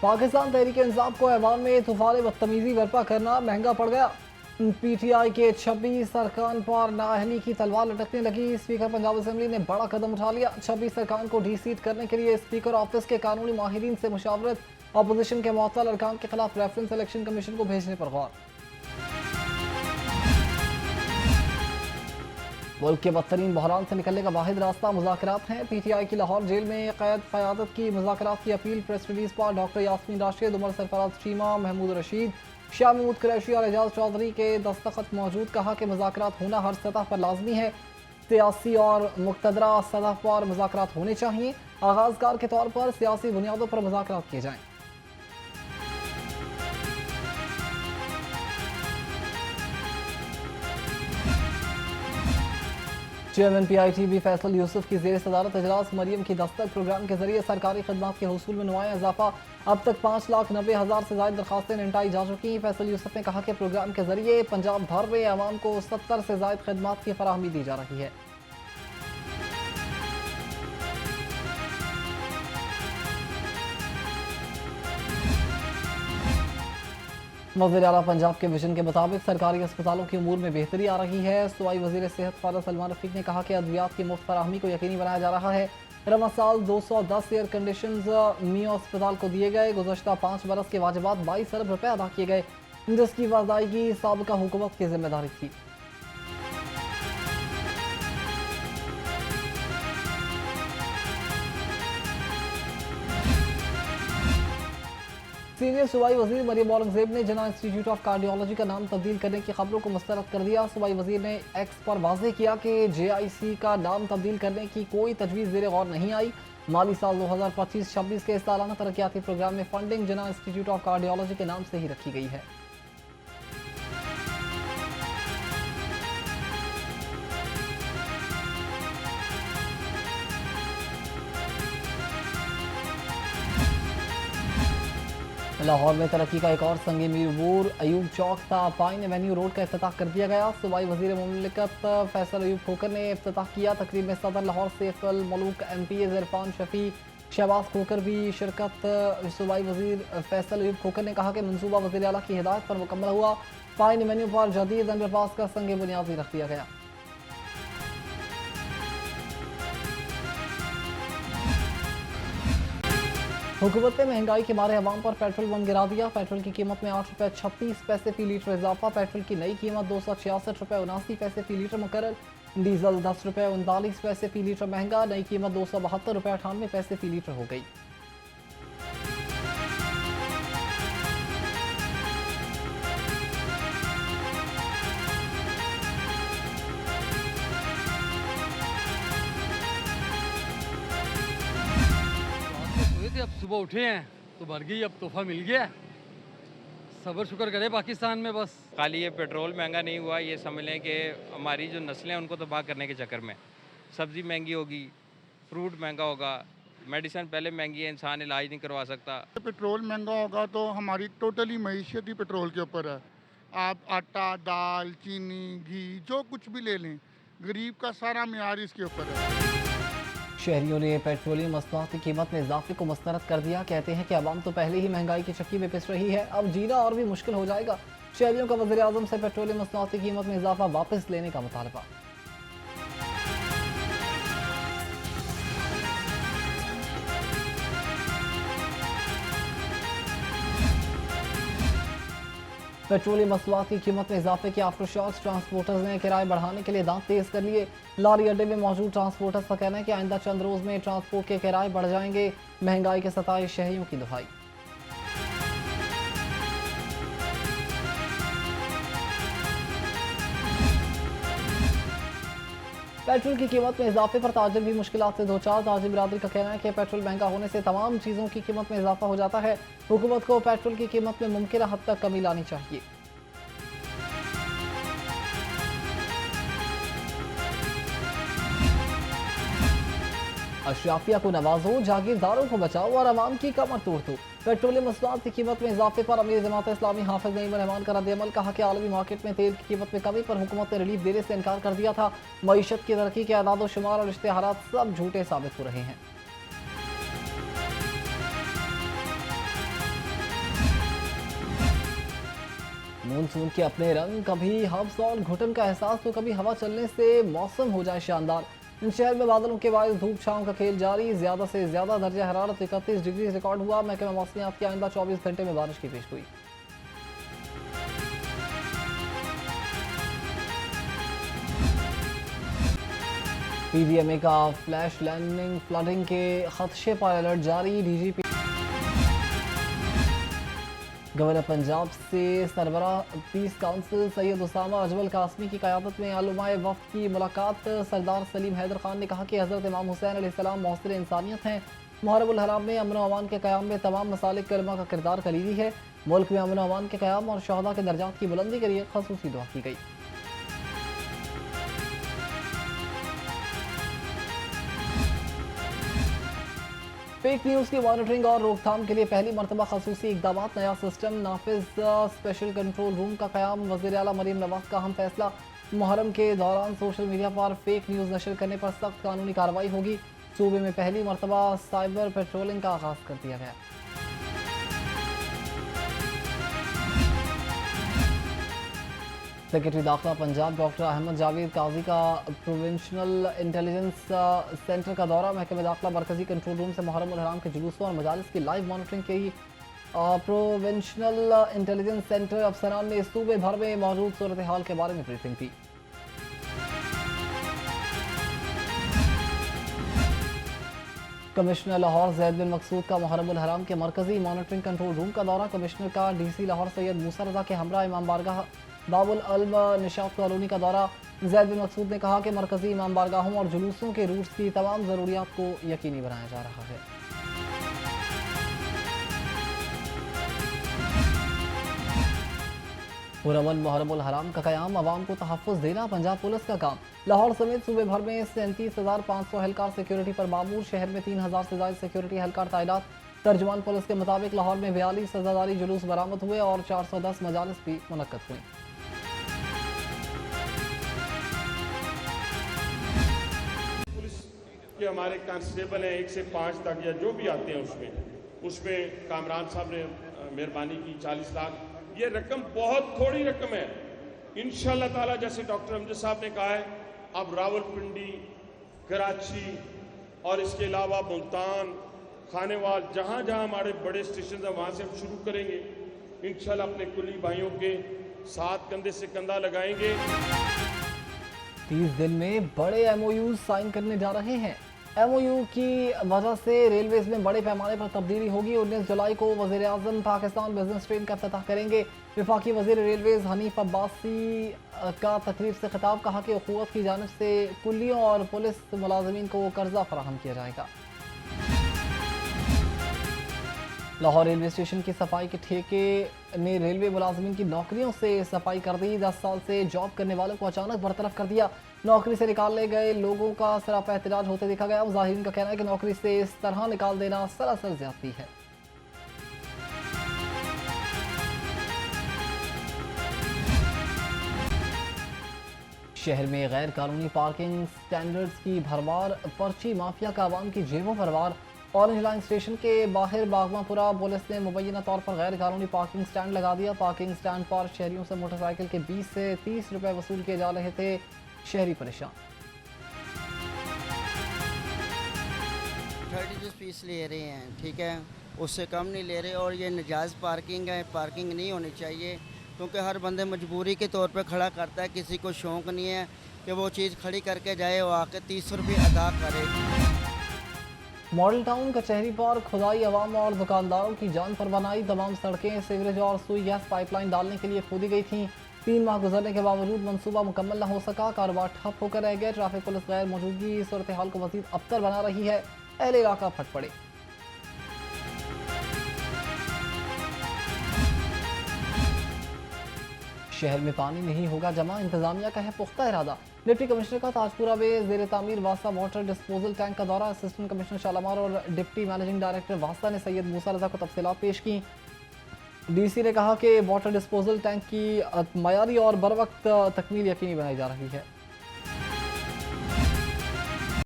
पाकिस्तान तहरीक इंसाफ को ऐवान में तूफान बदतमीजी बर्पा करना महंगा पड़ गया। पीटीआई के 26 अरकान पर नाअहली की तलवार लटकने लगी। स्पीकर पंजाब असेंबली ने बड़ा कदम उठा लिया। 26 अरकान को डी-सीट करने के लिए स्पीकर ऑफिस के कानूनी माहिरीन से मुशावरत। अपोजिशन के मुअत्तल अरकान के खिलाफ रेफरेंस इलेक्शन कमीशन को भेजने पर गौर। मुल्क के बदतरीन बहरान से निकलने का वाहिद रास्ता मुज़ाकरात हैं। पीटीआई की लाहौर जेल में कैद क़यादत की मुज़ाकरात की अपील। प्रेस रिलीज पर डॉक्टर यास्मीन राशिद, उमर सरफराज चीमा, महमूद रशीद, शाह महमूद कुरैशी और एजाज चौधरी के दस्तखत मौजूद। कहा कि मुज़ाकरात होना हर सतह पर लाजमी है। सियासी और मुक़तदरा सतह पर मुज़ाकरात होने चाहिए। आगाज़कार के तौर पर सियासी बुनियादों पर मुज़ाकरात किए जाएँ। चेयरमैन PITB फैसल यूसुफ की ज़ेर सदारत इजलास। मरियम की दस्तक प्रोग्राम के जरिए सरकारी खदमात के हसूल में नुमाया इजाफा। अब तक 5,90,000 से ज़ायद दरखास्तें निपटाई जा चुकी। फैसल यूसुफ ने कहा कि प्रोग्राम के जरिए पंजाब भर में आवाम को 70 से ज़ायद खदमात की फराहमी दी जा रही है। वज़ीर आला पंजाब के विजन के मुताबिक सरकारी अस्पतालों की उमूर में बेहतरी आ रही है। सूबाई वज़ीर सेहत ख्वाजा सलमान रफ़ीक ने कहा कि अद्वियात की मुफ्त फराहमी को यकीनी बनाया जा रहा है। रवा साल 210 एयर कंडीशनर्स मियो अस्पताल को दिए गए। गुज़श्ता 5 बरस के वाजिबात 22 अरब रुपये अदा किए गए, जिसकी अदायगी साबिका हुकूमत की जिम्मेदारी थी। सीनियर सूबाई वजीर मरियम औरंगजेब ने जना इंस्टीट्यूट ऑफ कार्डियोलॉजी का नाम तब्दील करने की खबरों को मुस्तरद कर दिया। सूबाई वजीर ने एक्स पर वाज़ेह किया कि JIC का नाम तब्दील करने की कोई तजवीज़ ज़ेर गौर नहीं आई। माली साल 2025-26 के सालाना तरक्याती प्रोग्राम में फंडिंग जना इंस्टीट्यूट ऑफ कार्डियोलॉजी के नाम से ही रखी गई है। लाहौर में तरक्की का एक और संग मीर अबूर अयूब चौक था पाइन एवेन्यू रोड का इफ्तिताह कर दिया गया। सूबाई वजीर मुमलिकत फैसल अयूब खोकर ने इफ्तिताह किया। तकरीब में सदर लाहौर सैफ अल मलूक MPA इरफान शफी शहबाज खोकर भी शिरकत। सूबाई वजीर फैसल अयूब खोकर ने कहा कि मनसूबा वज़ीर आला की हिदायत पर मुकम्मल हुआ। पाइन एवेन्यू पर जदीद अंडरपास का संग बुनियाद रख दिया गया। हुकूमत ने महंगाई के मारे अवाम पर पेट्रोल बम गिरा दिया। पेट्रोल की कीमत में 8 रुपये 36 पैसे फी लीटर इजाफा। पेट्रोल की नई कीमत 266 रुपये 79 पैसे फी लीटर मुकर्रर। डीजल 10 रुपये 39 पैसे फी लीटर महंगा। नई कीमत 272 रुपये 98 पैसे फी लीटर हो गई। अब सुबह उठे हैं तो भर गई, अब तोहफा मिल गया। सब्र शुक्र करे पाकिस्तान में। बस खाली ये पेट्रोल महंगा नहीं हुआ, ये समझ लें कि हमारी जो नस्लें हैं उनको तबाह करने के चक्कर में सब्ज़ी महंगी होगी, फ्रूट महंगा होगा, मेडिसिन पहले महंगी है, इंसान इलाज नहीं करवा सकता। पेट्रोल महंगा होगा तो हमारी टोटली मईशत ही पेट्रोल के ऊपर है। आप आटा, दाल, चीनी, घी जो कुछ भी ले लें, गरीब का सारा मियार इसके ऊपर है। शहरियों ने पेट्रोलियम मसनूआत की कीमत में इजाफे को मुस्तरद कर दिया। कहते हैं कि अवाम तो पहले ही महंगाई की चक्की में पिस रही है, अब जीना और भी मुश्किल हो जाएगा। शहरियों का वज़ीर आज़म से पेट्रोलियम मसनूआत की कीमत में इजाफा वापस लेने का मुतालबा। पेट्रोलियम मसनूआत की कीमत में इजाफे के आफ्टर शॉक्स। ट्रांसपोर्टर्स ने किराए बढ़ाने के लिए दांत तेज कर लिए। लॉरी अड्डे में मौजूद ट्रांसपोर्टर्स का कहना है कि आइंदा चंद रोज में ट्रांसपोर्ट के किराए बढ़ जाएंगे। महंगाई के सताए शहरियों की दुहाई। पेट्रोल की कीमत में इजाफे पर ताजिर भी मुश्किलात से दो चार। ताजिर बिरादरी का कहना है कि पेट्रोल महंगा होने से तमाम चीज़ों की कीमत में इजाफा हो जाता है। हुकूमत को पेट्रोल की कीमत में मुमकिन हद तक कमी लानी चाहिए। अशराफिया को नवाजो, जागीरदारों को बचाओ और अवाम की कमर तोड़ दो। पेट्रोलियम मसनूआत की कीमत में इजाफे पर अमीर जमात इस्लामी हाफिज नईम रहमान का रद्द-ए-अमल। कहा कि आलमी मार्केट में तेल की कीमत में कमी पर हुकूमत ने रिलीफ देने से इनकार कर दिया था। मईशत की तरक्की के अदाद शुमार और इश्तेहारात सब झूठे साबित हो रहे हैं। मानसून के अपने रंग, कभी हब्स और घुटन का एहसास तो कभी हवा चलने से मौसम हो जाए शानदार। शहर में बादलों के बायस धूप छांव का खेल जारी, ज्यादा से ज्यादा दर्जा हरारत 31 डिग्री रिकॉर्ड हुआ। महकमा मौसमियात की आइंदा 24 घंटे में बारिश की पेशगोई। पीडीएमए का फ्लैश फ्लडिंग के खदशे पर अलर्ट जारी। डीजीपी गवर्नर पंजाब से सरबराह पीस काउंसिल सैयद उसामा अजमल कासमी की क़यादत में आलमाए वफ़द की मुलाकात। सरदार सलीम हैदर खान ने कहा कि हज़रत इमाम हुसैन अलैहिस्सलाम मौसर इंसानियत हैं। मुहर्रमुल हराम में अमन व अमान के क़याम में तमाम मसालिक कलमा का किरदार कलीदी है। मुल्क में अमन व अमान के क़याम और शहदा के दर्जात की बुलंदी के लिए ख़ुसूसी दुआ की गई। फेक न्यूज़ की मॉनिटरिंग और रोकथाम के लिए पहली मरतबा खसूसी इकदाम, नया सिस्टम नाफिज, स्पेशल कंट्रोल रूम का क़याम। वज़ीर आला मरीम नवाज़ का अहम फैसला। मुहर्रम के दौरान सोशल मीडिया पर फेक न्यूज़ नशर करने पर सख्त कानूनी कार्रवाई होगी। सूबे में पहली मरतबा साइबर पेट्रोलिंग का आगाज़ कर दिया गया। सेक्रेटरी दाखिला पंजाब डॉक्टर अहमद जावेद काजी का प्रोविंशनल इंटेलिजेंस सेंटर का दौरा। महकमे दाखिला मरकजी कंट्रोल रूम से मुहर्रम हराम के जुलूसों और मजालिस की लाइव मॉनिटरिंग की। प्रोविंशनल इंटेलिजेंस सेंटर अफसरान ने सूबे भर में मौजूद सूरत हाल के बारे में ब्रीफिंग की। कमिश्नर लाहौर जैद बिन मकसूद का मुहर्रम हराम के मरकजी मॉनिटरिंग कंट्रोल रूम का दौरा। कमिश्नर का डीसी लाहौर सैयद मूसा रजा के हमरा इमाम बारगाह बाबुल अल्म निशात कॉलोनी का दौरा। जैद बिन मकसूद ने कहा कि मरकजी इमाम बारगाहों और जुलूसों के रूट्स की तमाम ज़रूरियात को यकीनी बनाया जा रहा है। पुरअमन मुहर्रमुल हराम का क़याम, अवाम को तहफ़्फ़ुज़ देना पंजाब पुलिस का काम। लाहौर समेत सूबे भर में 37,500 एहलकार सिक्योरिटी पर मामूर। शहर में 3,000 से ज़ायद सिक्योरिटी एहलकार तैनात। तर्जुमान पुलिस के मुताबिक लाहौर में 42 सज़ादारी जुलूस बरामद हुए और 410 मजालिस भी मुनक्कद हुई। कि हमारे कांस्टेबल हैं 1 से 5 तक या जो भी आते हैं उसमें कामरान साहब ने मेहरबानी की 40 लाख। ये रकम बहुत थोड़ी रकम है। इंशाल्लाह ताला जैसे डॉक्टर अमजद साहब ने कहा है, अब रावलपिंडी, कराची और इसके अलावा मुल्तान, खानेवाल, जहाँ जहाँ हमारे बड़े स्टेशन हैं वहाँ से हम शुरू करेंगे। इंशाल्लाह अपने कुली भाइयों के साथ कंधे से कंधा लगाएंगे। 30 दिन में बड़े एमओयू साइन करने जा रहे हैं। एमओयू की वजह से रेलवेज में बड़े पैमाने पर तब्दीली होगी। 19 जुलाई को वज़ीर आज़म पाकिस्तान बिजनेस ट्रेन का इफ्तिताह करेंगे। वफाकी वज़ीर रेलवेज हनीफ अब्बासी का तकरीब से खिताब, कहा कि हुकूमत की जानिब से कुलियों और पुलिस मुलाजमीन को कर्जा फराहम किया जाएगा। लाहौर रेलवे स्टेशन की सफाई के ठेके ने रेलवे मुलाजमीन की नौकरियों से सफाई कर दी। 10 साल से जॉब करने वालों को अचानक बरतरफ कर दिया। नौकरी से निकालने गए लोगों का सरापा एहतजाज होते देखा गया। मुजाहिरीन का कहना है कि नौकरी से इस तरह निकाल देना सरासर ज्यादती है। शहर में गैर कानूनी पार्किंग स्टैंडर्ड्स की भरमार, पर्ची माफिया का आवाम की जेबों पर वार। ऑरेंज लाइन स्टेशन के बाहर बागमापुरा पुलिस ने मुबैना तौर पर गैर कानूनी पार्किंग स्टैंड लगा दिया। पार्किंग स्टैंड पर शहरियों से मोटरसाइकिल के 20 से 30 रुपए वसूल किए जा रहे थे। शहरी परेशान। 30 फीस ले रहे हैं, ठीक है, उससे कम नहीं ले रहे। और ये नजायज़ पार्किंग है, पार्किंग नहीं होनी चाहिए, क्योंकि हर बंदे मजबूरी के तौर पे खड़ा करता है। किसी को शौक़ नहीं है कि वो चीज़ खड़ी करके जाए, वो आके 30 रुपये अदा करे। मॉडल टाउन कचहरी पर खुदाई अवाम और दुकानदारों की जान पर बनाई। तमाम सड़कें सीवरेज और सुई गैस पाइपलाइन डालने के लिए खोदी गई थीं। 3 माह गुजरने के बावजूद मंसूबा मुकम्मल न हो सका। कारोबार ठप होकर रह गया। ट्रैफिक पुलिस गैर मौजूदगी सूरत हाल को मजीद अबतर बना रही है। अहले इलाका फट पड़े। शहर में पानी नहीं होगा जमा, इंतजामिया का है पुख्ता इरादा। डिप्टी कमिश्नर का ताजपुरा में जेर तामीर वास्ता वाटर डिस्पोजल टैंक का दौरा। असिस्टेंट कमिश्नर शालामार और डिप्टी मैनेजिंग डायरेक्टर वास्ता ने सैयद मूसा रजा को तफसीलात पेश की। डीसी ने कहा कि वाटर डिस्पोजल टैंक की मयारी और बर वक्त तकमील यकीनी बनाई जा रही है।